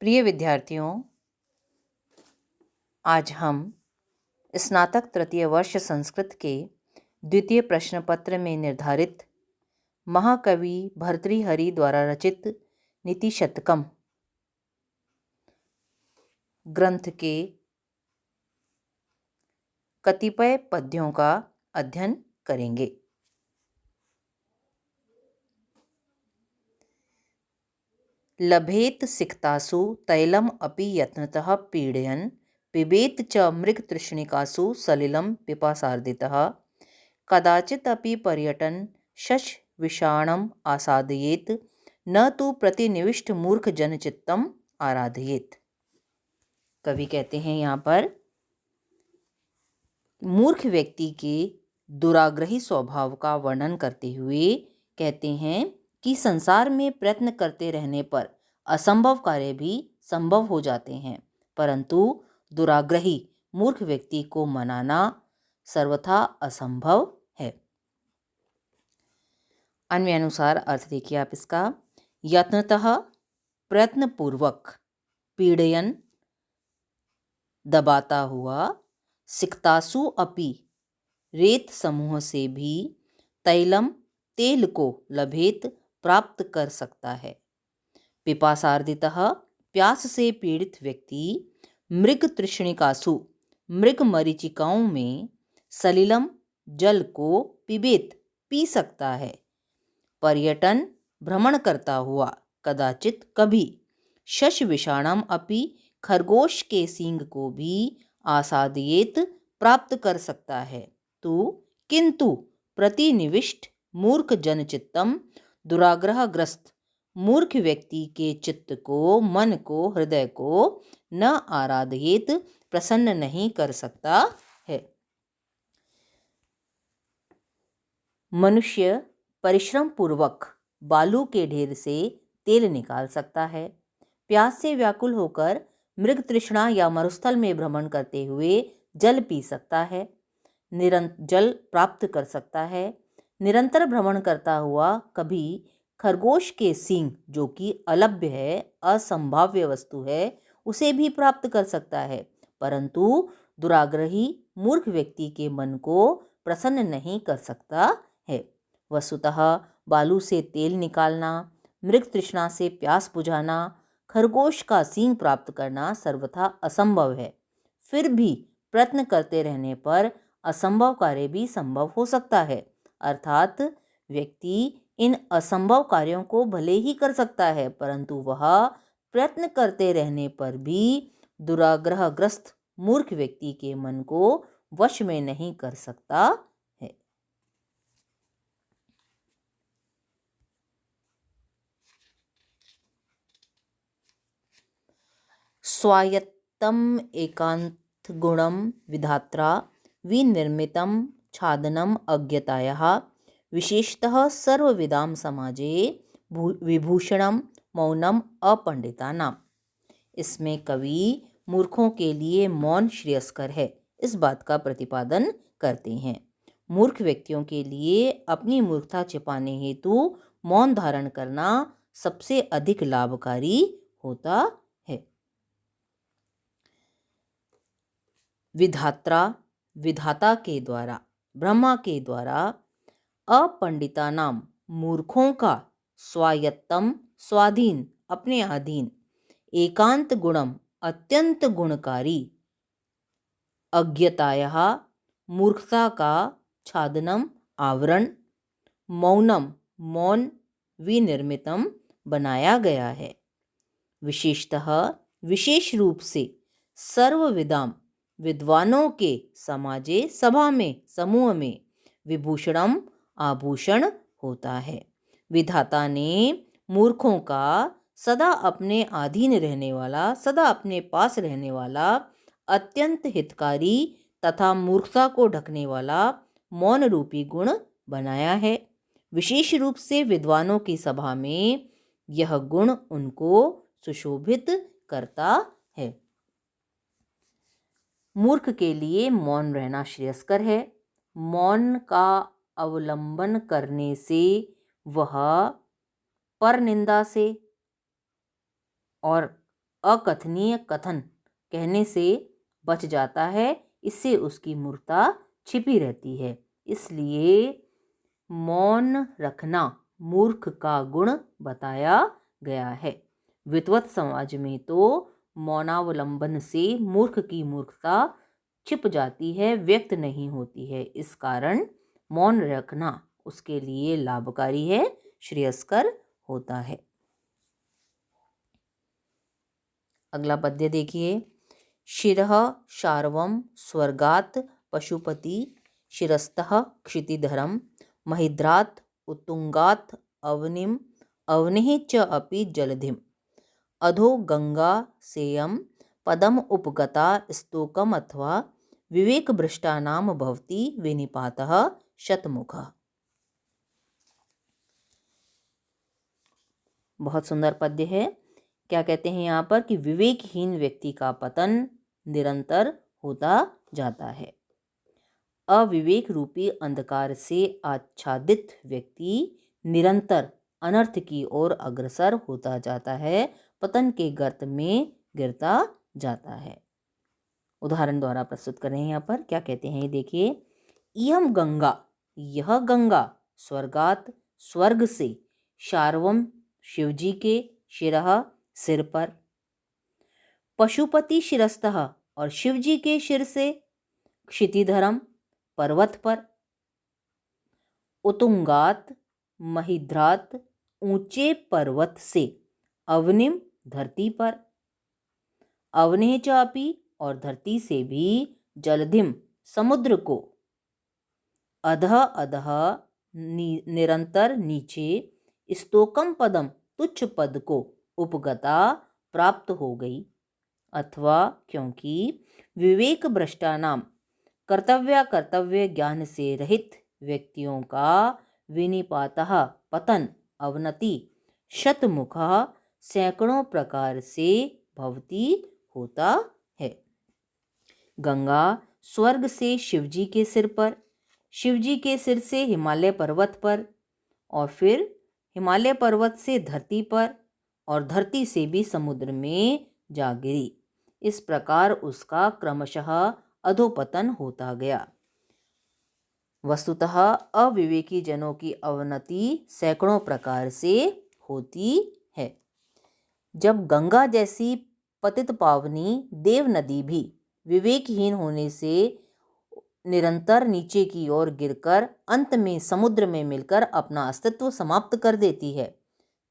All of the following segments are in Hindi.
प्रिय विद्यार्थियों, आज हम स्नातक तृतीय वर्ष संस्कृत के द्वितीय प्रश्न पत्र में निर्धारित महाकवि भर्तृहरि द्वारा रचित नीति शतकम ग्रंथ के कतिपय पद्यों का अध्ययन करेंगे। लभेत सिक्तासु तैलम अपि यत्नतः पीडयन् पिबेत च मृगतृष्णिकासु सलिलं पिपासार्दितः कदाचित् अपि पर्यटन् शश विषाणम् आसादयेत् न तु प्रतिनिविष्ट मूर्ख जनचित्तम आराधयेत्। कवि कहते हैं यहाँ पर मूर्ख व्यक्ति के दुराग्रही स्वभाव का वर्णन करते हुए कहते हैं कि संसार में प्रयत्न करते रहने पर असंभव कार्य भी संभव हो जाते हैं, परंतु दुराग्रही मूर्ख व्यक्ति को मनाना सर्वथा असंभव है। अन्वयानुसार अर्थ देखिए आप इसका। यत्नतः प्रयत्नपूर्वक, पीड़यन दबाता हुआ, सिक्तासु अपि रेत समूह से भी, तैलम तेल को लभेत प्राप्त कर सकता है, पिपासार्दितः प्यास से पीड़ित व्यक्ति, मृग तृष्णिकासु मृग मरीचिकाओं में, सलिलम जल को पिबेत पी सकता है, पर्यटन भ्रमण करता हुआ, कदाचित कभी, शश विषाणम अपि खरगोश के सींग को भी, आसादयेत प्राप्त कर सकता है, तो किंतु प्रतिनिविष्ट मूर्ख जनचित्तम दुराग्रहग्रस्त मूर्ख व्यक्ति के चित्त को, मन को, हृदय को न आराधयेत प्रसन्न नहीं कर सकता है। मनुष्य परिश्रम पूर्वक बालू के ढेर से तेल निकाल सकता है, प्यास से व्याकुल होकर मृग तृष्णा या मरुस्थल में भ्रमण करते हुए जल पी सकता है, जल प्राप्त कर सकता है, निरंतर भ्रमण करता हुआ कभी खरगोश के सींग, जो कि अलभ्य है, असंभाव्य वस्तु है, उसे भी प्राप्त कर सकता है, परंतु दुराग्रही मूर्ख व्यक्ति के मन को प्रसन्न नहीं कर सकता है। वस्तुतः बालू से तेल निकालना, मृग तृष्णा से प्यास बुझाना, खरगोश का सींग प्राप्त करना सर्वथा असंभव है। फिर भी प्रयत्न करते रहने पर असंभव कार्य भी संभव हो सकता है, अर्थात व्यक्ति इन असंभव कार्यों को भले ही कर सकता है, परंतु वह प्रयत्न करते रहने पर भी दुराग्रहग्रस्त मूर्ख व्यक्ति के मन को वश में नहीं कर सकता है। स्वायत्तम एकांत गुणम विधात्रा विनिर्मितम छादनम अज्ञतायाः विशेषतः सर्वविदाम समाजे विभूषणम मौनम अपंडितानाम। इसमें कवि मूर्खों के लिए मौन श्रेयस्कर है, इस बात का प्रतिपादन करते हैं। मूर्ख व्यक्तियों के लिए अपनी मूर्खता छिपाने हेतु मौन धारण करना सबसे अधिक लाभकारी होता है। विधात्रा, विधाता के द्वारा, ब्रह्मा के द्वारा, अपंडितानाम मूर्खों का, स्वायत्तम स्वाधीन, अपने अधीन, एकांत गुणम अत्यंत गुणकारी, अज्ञतायाः मूर्खता का छादनम आवरण, मौनम मौन, विनिर्मितम बनाया गया है, विशेषतः विशेष रूप से, सर्वविदाम विद्वानों के, समाजे सभा में, समूह में, विभूषणम आभूषण होता है। विधाता ने मूर्खों का सदा अपने अधीन रहने वाला, सदा अपने पास रहने वाला, अत्यंत हितकारी तथा मूर्खता को ढकने वाला मौन रूपी गुण बनाया है। विशेष रूप से विद्वानों की सभा में यह गुण उनको सुशोभित करता है। मूर्ख के लिए मौन रहना श्रेयस्कर है। मौन का अवलंबन करने से वह परनिंदा से और अकथनीय कथन कहने से बच जाता है, इससे उसकी मूर्खता छिपी रहती है। इसलिए मौन रखना मूर्ख का गुण बताया गया है। विद्वत समाज में तो मौनावलंबन से मूर्ख की मूर्खता छिप जाती है, व्यक्त नहीं होती है। इस कारण मौन रखना उसके लिए लाभकारी है, श्रेयस्कर होता है। अगला पद्य देखिए। शिरः शार्वं स्वर्गात् पशुपति शिरस्तः क्षितिधरं महिद्रात् उत्तुंगात् अवनिम अवनिः च अपि जलधिम अधो गंगा सेयं पदम उपगता स्तोकम अथवा विवेक भ्रष्टानाम भवति विनिपातः शतमुखः। बहुत सुंदर पद्य है। क्या कहते हैं यहाँ पर कि विवेकहीन व्यक्ति का पतन निरंतर होता जाता है। अविवेक रूपी अंधकार से आच्छादित व्यक्ति निरंतर अनर्थ की ओर अग्रसर होता जाता है, पतन के गर्त में गिरता जाता है। उदाहरण द्वारा प्रस्तुत कर रहे हैं यहाँ पर। क्या कहते हैं ये देखिए। इयम गंगा, यह गंगा, स्वर्गात, स्वर्ग से, शार्वम, शिवजी के, शिरः, सिर पर, पशुपति शिरस्तः, और शिवजी के सिर से, क्षितिधरम, पर्वत पर, उतुंगात, महिद्रात, ऊंचे पर्वत से, अवनिम, धरती पर, अवनेह चापी, और धरती से भी, जलधिम, समुद्र को, अधः अधः, निरंतर नीचे, स्तोकम पदम, तुच्छ पद को, उपगता, प्राप्त हो गई, अथवा क्योंकि विवेक भ्रष्टा नाम, कर्तव्य ज्ञान से रहित व्यक्तियों का विनिपातः, पतन, अवनति, शतमुखः, सैकड़ों प्रकार से भवती, होता है। गंगा स्वर्ग से शिवजी के सिर पर, शिवजी के सिर से हिमालय पर्वत पर, और फिर हिमालय पर्वत से धरती पर, और धरती से भी समुद्र में जा गिरी। इस प्रकार उसका क्रमशः अधोपतन होता गया। वस्तुतः अविवेकी जनों की अवनति सैकड़ों प्रकार से होती है। जब गंगा जैसी पतित पावनी देव नदी भी विवेकहीन होने से निरंतर नीचे की ओर गिरकर अंत में समुद्र में मिलकर अपना अस्तित्व समाप्त कर देती है,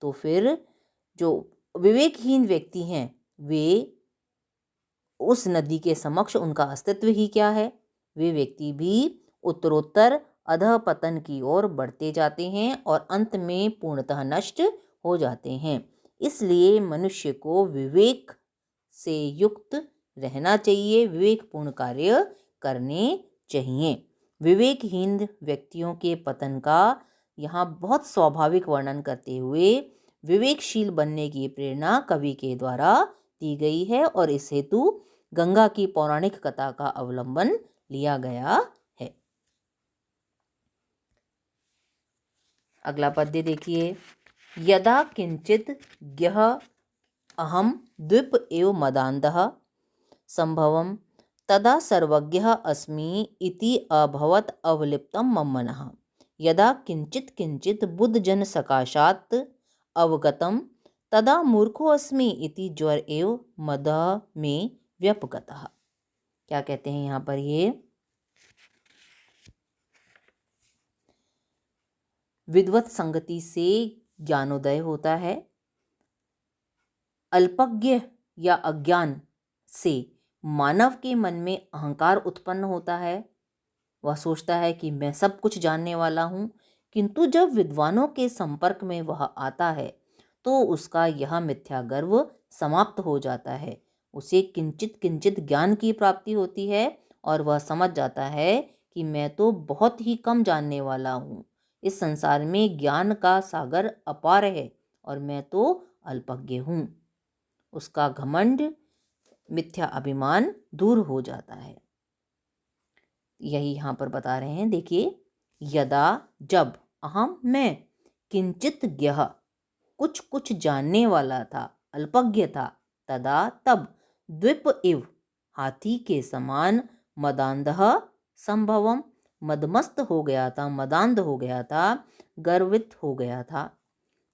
तो फिर जो विवेकहीन व्यक्ति हैं वे उस नदी के समक्ष उनका अस्तित्व ही क्या है। वे व्यक्ति भी उत्तरोत्तर अधः पतन की ओर बढ़ते जाते हैं और अंत में पूर्णतः नष्ट हो जाते हैं। इसलिए मनुष्य को विवेक से युक्त रहना चाहिए, विवेकपूर्ण कार्य करने चाहिए। विवेकहीन व्यक्तियों के पतन का यहाँ बहुत स्वाभाविक वर्णन करते हुए विवेकशील बनने की प्रेरणा कवि के द्वारा दी गई है, और इस हेतु गंगा की पौराणिक कथा का अवलंबन लिया गया है। अगला पद्य देखिए। यदा किंचित ज्ञः अहम द्वीप एव मदान्धः संभवम तदा सर्वज्ञः अस्मि इति अभवत् अवलिप्तं मम मनः। यदा किंचित किंचित बुद्धजन सकाशात् अवगतं तदा मूर्खो अस्मि इति ज्वर एव मदः में व्यपगतः। क्या कहते हैं यहाँ पर ये। विद्वत संगति से ज्ञानोदय होता है। अल्पज्ञ या अज्ञान से मानव के मन में अहंकार उत्पन्न होता है। वह सोचता है कि मैं सब कुछ जानने वाला हूँ, किंतु जब विद्वानों के संपर्क में वह आता है तो उसका यह मिथ्या गर्व समाप्त हो जाता है। उसे किंचित किंचित ज्ञान की प्राप्ति होती है और वह समझ जाता है कि मैं तो बहुत ही कम जानने वाला हूँ। इस संसार में ज्ञान का सागर अपार है और मैं तो अल्पज्ञ हूँ। उसका घमंड, मिथ्या अभिमान दूर हो जाता है। यही यहाँ पर बता रहे हैं। देखिए, यदा, जब, अहम, मैं, किंचित ज्ञः, कुछ कुछ जानने वाला था, अल्पज्ञ था, तदा तब द्विप इव हाथी के समान मदांधः संभवम मदमस्त हो गया था, मदांध हो गया था, गर्वित हो गया था।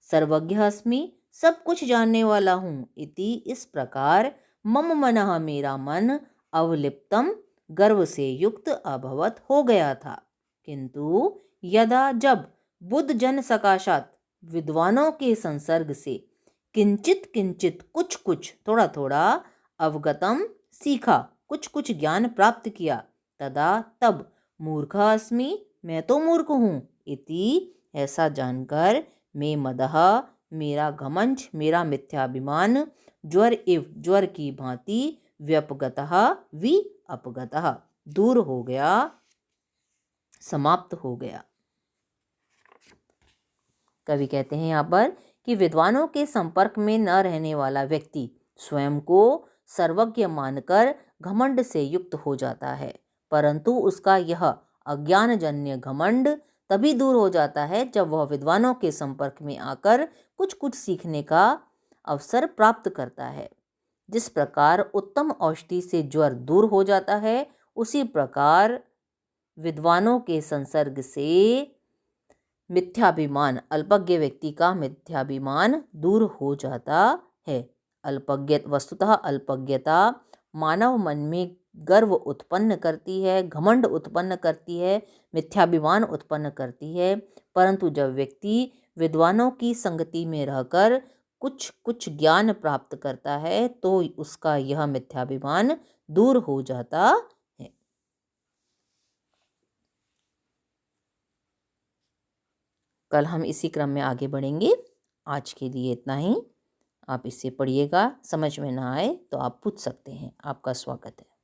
सर्वज्ञ अस्मि सब कुछ जानने वाला हूँ इति इस प्रकार मम मनः मेरा मन अवलिप्तम गर्व से युक्त अभवत हो गया था। किंतु यदा जब बुद्ध जन सकाशात विद्वानों के संसर्ग से किंचित किंचित कुछ कुछ थोड़ा थोड़ा अवगतम सीखा, कुछ कुछ ज्ञान प्राप्त किया, तदा तब मूर्ख अस्मि मैं तो मूर्ख हूँ इति ऐसा जानकर मैं मदः मेरा घमंड मेरा मिथ्याभिमान ज्वर इव ज्वर की भांति व्यपगतः वि अपगतः दूर हो गया, समाप्त हो गया। कवि कहते हैं यहाँ पर कि विद्वानों के संपर्क में न रहने वाला व्यक्ति स्वयं को सर्वज्ञ मानकर घमंड से युक्त हो जाता है, परंतु उसका यह अज्ञानजन्य घमंड तभी दूर हो जाता है जब वह विद्वानों के संपर्क में आकर कुछ कुछ सीखने का अवसर प्राप्त करता है। जिस प्रकार उत्तम औषधि से ज्वर दूर हो जाता है, उसी प्रकार विद्वानों के संसर्ग से मिथ्याभिमान अल्पज्ञ व्यक्ति का मिथ्याभिमान दूर हो जाता है। अल्पज्ञ वस्तुतः अल्पज्ञता मानव मन में गर्व उत्पन्न करती है, घमंड उत्पन्न करती है, मिथ्याभिमान उत्पन्न करती है, परंतु जब व्यक्ति विद्वानों की संगति में रहकर कुछ कुछ ज्ञान प्राप्त करता है तो उसका यह मिथ्याभिमान दूर हो जाता है। कल हम इसी क्रम में आगे बढ़ेंगे। आज के लिए इतना ही। आप इसे पढ़िएगा, समझ में ना आए तो आप पूछ सकते हैं। आपका स्वागत है।